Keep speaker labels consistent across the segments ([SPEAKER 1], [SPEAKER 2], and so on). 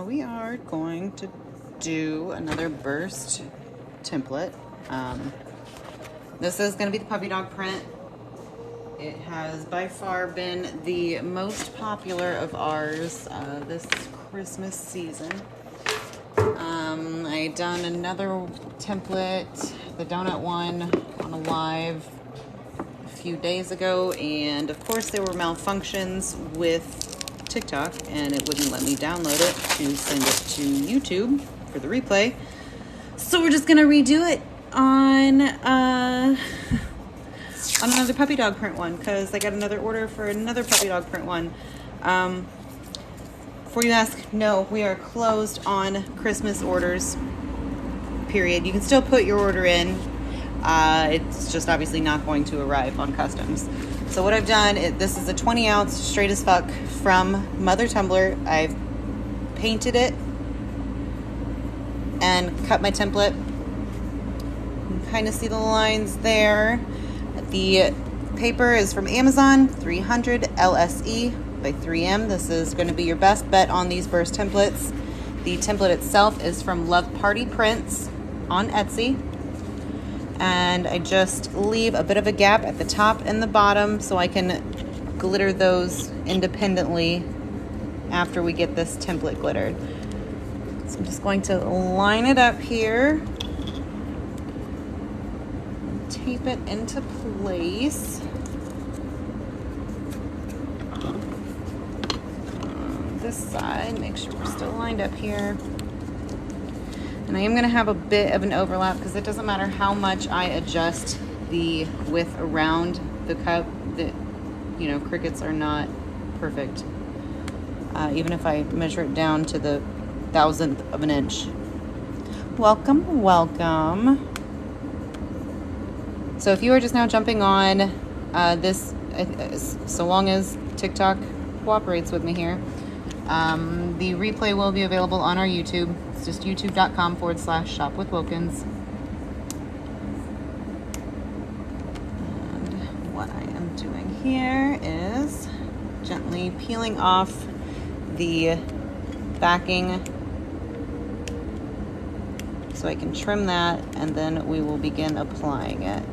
[SPEAKER 1] we are going to do another Butst template. This is going to be the puppy dog print. It has by far been the most popular of ours this Christmas season. I done another template, the donut one, on a live a few days ago, and of course there were malfunctions with TikTok and it wouldn't let me download it to send it to YouTube for the replay. So we're just gonna redo it on another puppy dog print one because I got another order for another puppy dog print one. Before you ask, no, we are closed on Christmas orders, period. You can still put your order in. It's just obviously not going to arrive on customs. So what I've done, this is a 20 ounce straight as fuck from Mother Tumbler. I've painted it and cut my template. You can kind of see the lines there. The paper is from Amazon, 300 LSE by 3M. This is going to be your best bet on these Butst templates. The template itself is from Love Party Prints on Etsy. And I just leave a bit of a gap at the top and the bottom so I can glitter those independently after we get this template glittered. So I'm just going to line it up here, tape it into place. On this side, make sure we're still lined up here. And I am going to have a bit of an overlap because it doesn't matter how much I adjust the width around the cup, that, you know, crickets are not perfect. Even if I measure it down to the 1,000th of an inch. Welcome, welcome. So if you are just now jumping on this, so long as TikTok cooperates with me here, the replay will be available on our YouTube. It's just youtube.com/shopwithwilkins. And what I am doing here is gently peeling off the backing so I can trim that, and then we will begin applying it.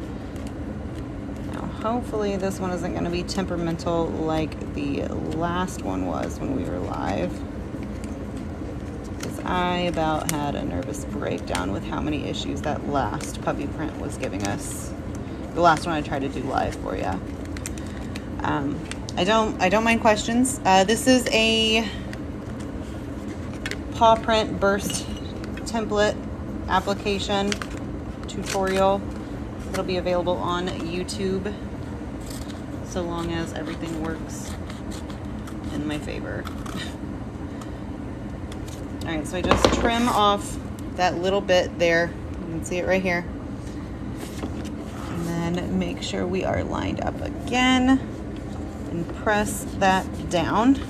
[SPEAKER 1] Now, hopefully this one isn't going to be temperamental like the last one was when we were live. I about had a nervous breakdown with how many issues that last puppy print was giving us. The last one I tried to do live for you. I don't mind questions. This is a paw print Butst template application tutorial. It'll be available on YouTube so long as everything works in my favor. All right, so I just trim off that little bit there. You can see it right here. And then make sure we are lined up again and press that down.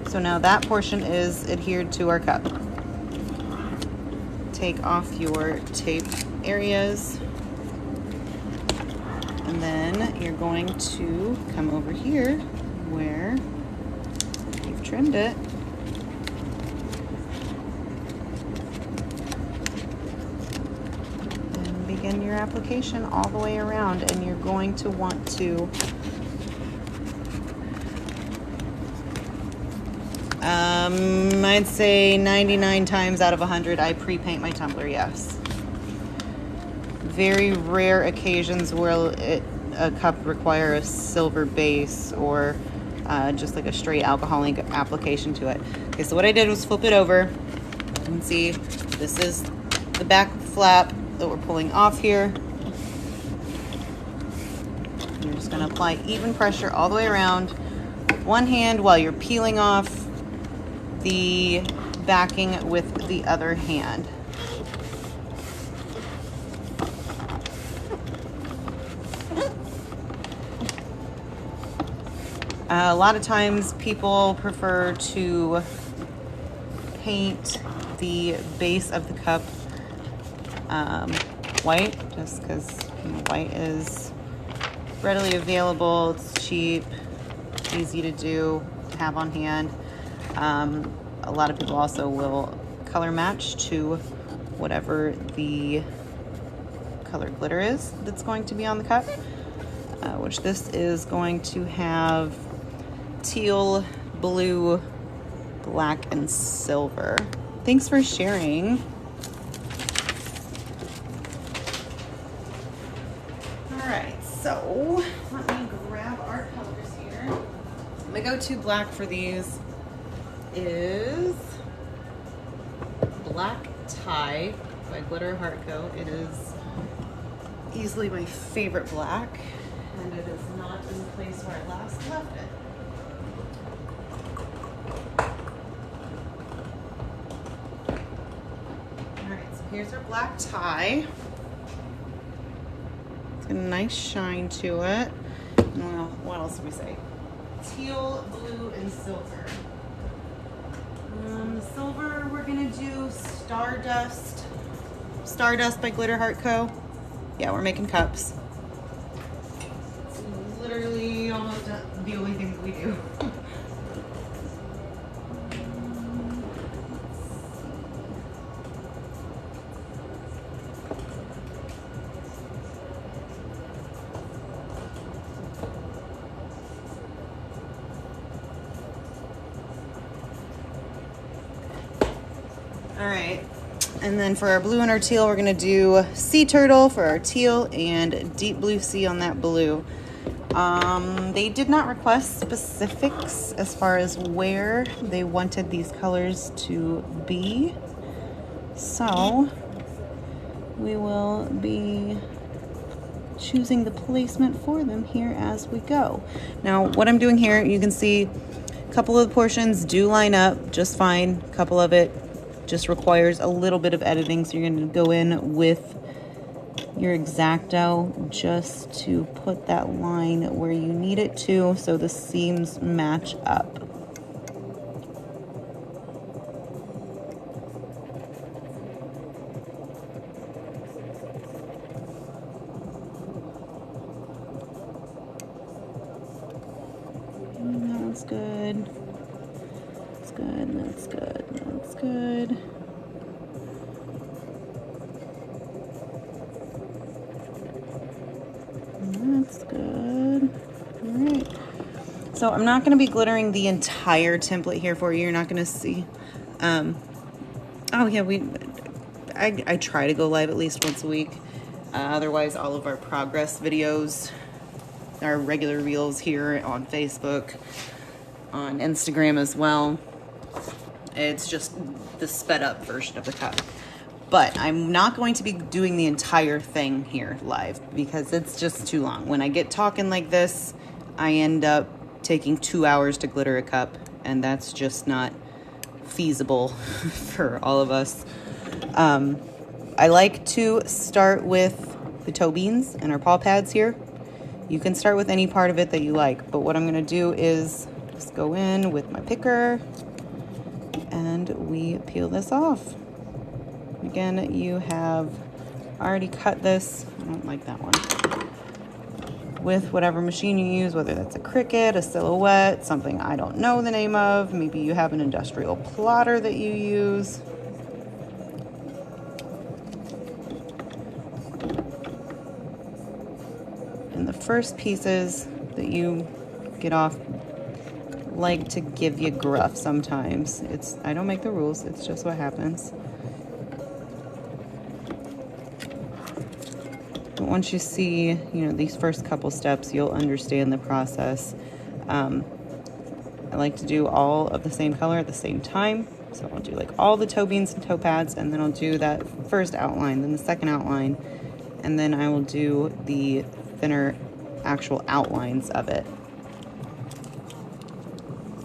[SPEAKER 1] So now that portion is adhered to our cup. Take off your tape areas. And then you're going to come over here where you've trimmed it. Begin your application all the way around, and you're going to want to I'd say 99 times out of 100 I pre-paint my tumbler, yes. Very rare occasions where a cup require a silver base or just like a straight alcohol ink application to it. Okay, so what I did was flip it over. You can see this is the back flap that we're pulling off here. You're just going to apply even pressure all the way around with one hand while you're peeling off the backing with the other hand. A lot of times people prefer to paint the base of the cup white, just because white is readily available, it's cheap, easy to do, to have on hand. a lot of people also will color match to whatever the color glitter is that's going to be on the cup, which this is going to have teal, blue, black, and silver. Thanks for sharing. All right, so let me grab our colors here. My go-to black for these is Black Tie by Glitter Heart Co. It is easily my favorite black, and it is not in the place where I last left it. Alright, so here's our black tie. It's got a nice shine to it. Well, what else do we say? Teal, blue, and silver. Silver, we're gonna do Stardust. Stardust by Glitter Heart Co. Yeah, we're making cups. It's literally almost the only thing that we do. All right, and then for our blue and our teal, we're gonna do Sea Turtle for our teal and Deep Blue Sea on that blue. They did not request specifics as far as where they wanted these colors to be, so we will be choosing the placement for them here as we go. Now, what I'm doing here, you can see a couple of the portions do line up just fine. A couple of it just requires a little bit of editing, so you're going to go in with your X-Acto just to put that line where you need it to so the seams match up. That's good. That's good. That's good. That's good. That's good. All right. So I'm not going to be glittering the entire template here for you. You're not going to see. Oh yeah, I try to go live at least once a week. Otherwise, all of our progress videos, our regular reels here on Facebook, on Instagram as well. It's just the sped up version of the cup. But I'm not going to be doing the entire thing here live because it's just too long. When I get talking like this, I end up taking 2 hours to glitter a cup, and that's just not feasible for all of us. I like to start with the toe beans and our paw pads here. You can start with any part of it that you like, but what I'm going to do is just go in with my picker and we peel this off. Again, you have already cut this. I don't like that one. With whatever machine you use, whether that's a Cricut, a Silhouette, something I don't know the name of. Maybe you have an industrial plotter that you use. And the first pieces that you get off like to give you gruff sometimes. I don't make the rules, it's just what happens. But once you see, these first couple steps, you'll understand the process. I like to do all of the same color at the same time. So I'll do like all the toe beans and toe pads, and then I'll do that first outline, then the second outline, and then I will do the thinner actual outlines of it.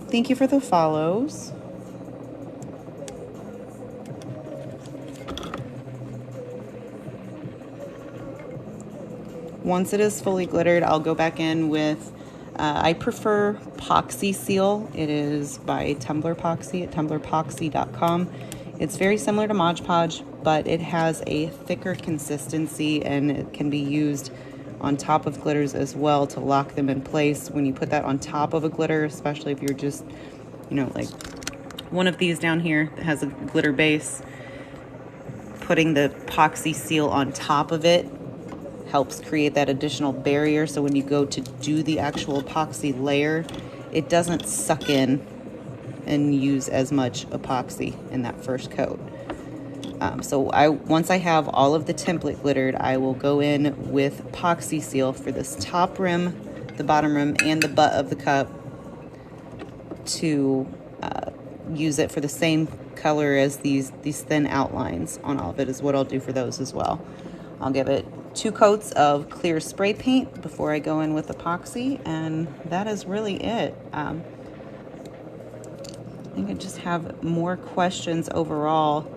[SPEAKER 1] Thank you for the follows. Once it is fully glittered, I'll go back in with, I prefer Poxy Seal. It is by Tumblerpoxy at Tumblerpoxy.com. It's very similar to Mod Podge, but it has a thicker consistency and it can be used on top of glitters as well to lock them in place. When you put that on top of a glitter, especially if you're just, like one of these down here that has a glitter base. Putting the epoxy seal on top of it helps create that additional barrier, so when you go to do the actual epoxy layer, it doesn't suck in and use as much epoxy in that first coat. So once I have all of the template glittered, I will go in with epoxy seal for this top rim, the bottom rim, and the butt of the cup to use it for the same color as these thin outlines on all of it is what I'll do for those as well. I'll give it 2 coats of clear spray paint before I go in with epoxy, and that is really it. I think I just have more questions overall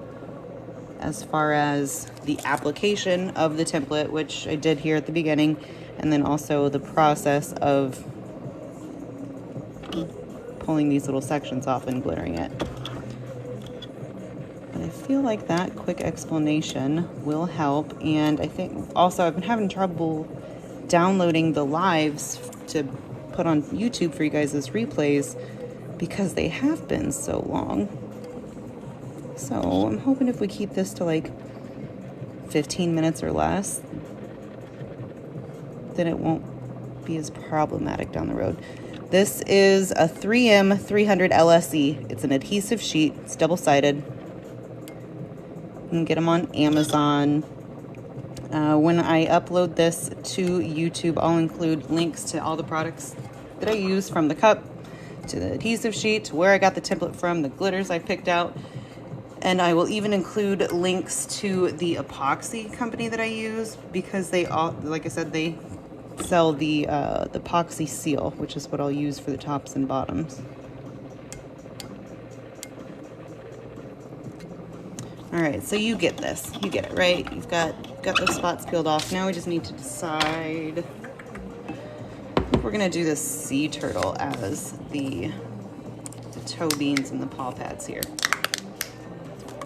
[SPEAKER 1] as far as the application of the template, which I did here at the beginning, and then also the process of pulling these little sections off and glittering it. But I feel like that quick explanation will help, and I think also I've been having trouble downloading the lives to put on YouTube for you guys as replays because they have been so long. So I'm hoping if we keep this to like 15 minutes or less, then it won't be as problematic down the road. This is a 3M 300 LSE. It's an adhesive sheet. It's double-sided. You can get them on Amazon. When I upload this to YouTube, I'll include links to all the products that I use, from the cup to the adhesive sheet to where I got the template from, the glitters I picked out. And I will even include links to the epoxy company that I use, because they all, like I said, they sell the epoxy seal, which is what I'll use for the tops and bottoms. All right, so you get this. You get it, right? You've got those spots peeled off. Now we just need to decide if we're gonna do this sea turtle as the toe beans and the paw pads here.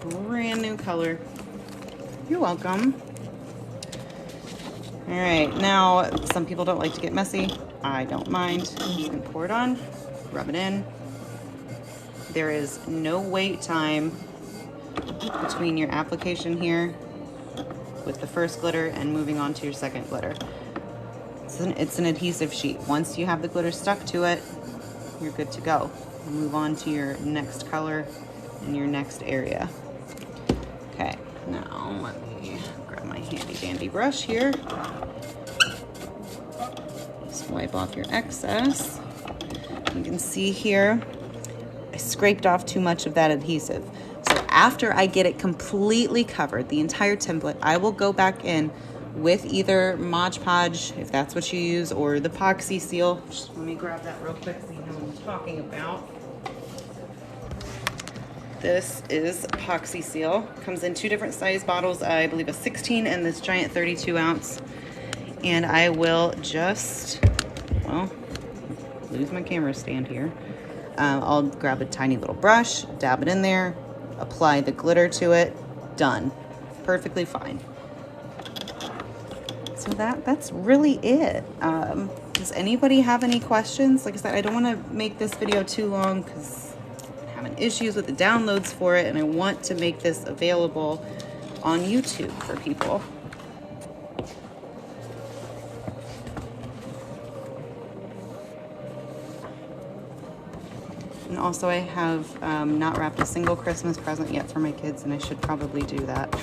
[SPEAKER 1] Brand new color. You're welcome. All right, now some people don't like to get messy. I don't mind. You can pour it on, rub it in. There is no wait time between your application here with the first glitter and moving on to your second glitter. It's an adhesive sheet. Once you have the glitter stuck to it, you're good to go. Move on to your next color in your next area. Okay, now let me grab my handy dandy brush here. Just wipe off your excess. You can see here, I scraped off too much of that adhesive. So after I get it completely covered, the entire template, I will go back in with either Mod Podge, if that's what you use, or the epoxy seal. Just let me grab that real quick so you know what I'm talking about. This is epoxy seal. Comes in 2 different size bottles, I believe a 16 and this giant 32 ounce. And I will just, well, lose my camera stand here. I'll grab a tiny little brush, dab it in there, apply the glitter to it, done. Perfectly fine. So that's really it. Does anybody have any questions? Like I said, I don't want to make this video too long because I'm having issues with the downloads for it, and I want to make this available on YouTube for people. And also I have not wrapped a single Christmas present yet for my kids, and I should probably do that.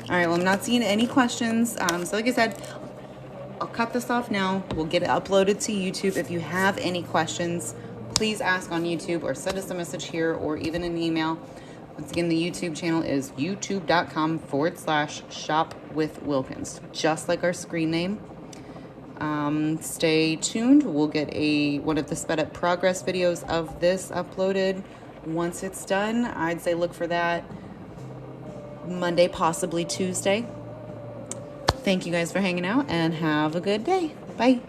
[SPEAKER 1] All right, well, I'm not seeing any questions. So like I said, I'll cut this off now. We'll get it uploaded to YouTube. If you have any questions, please ask on YouTube or send us a message here or even an email. Once again, the YouTube channel is youtube.com/shopwithwilkins, just like our screen name. Stay tuned. We'll get one of the sped up progress videos of this uploaded. Once it's done, I'd say look for that Monday, possibly Tuesday. Thank you guys for hanging out and have a good day. Bye.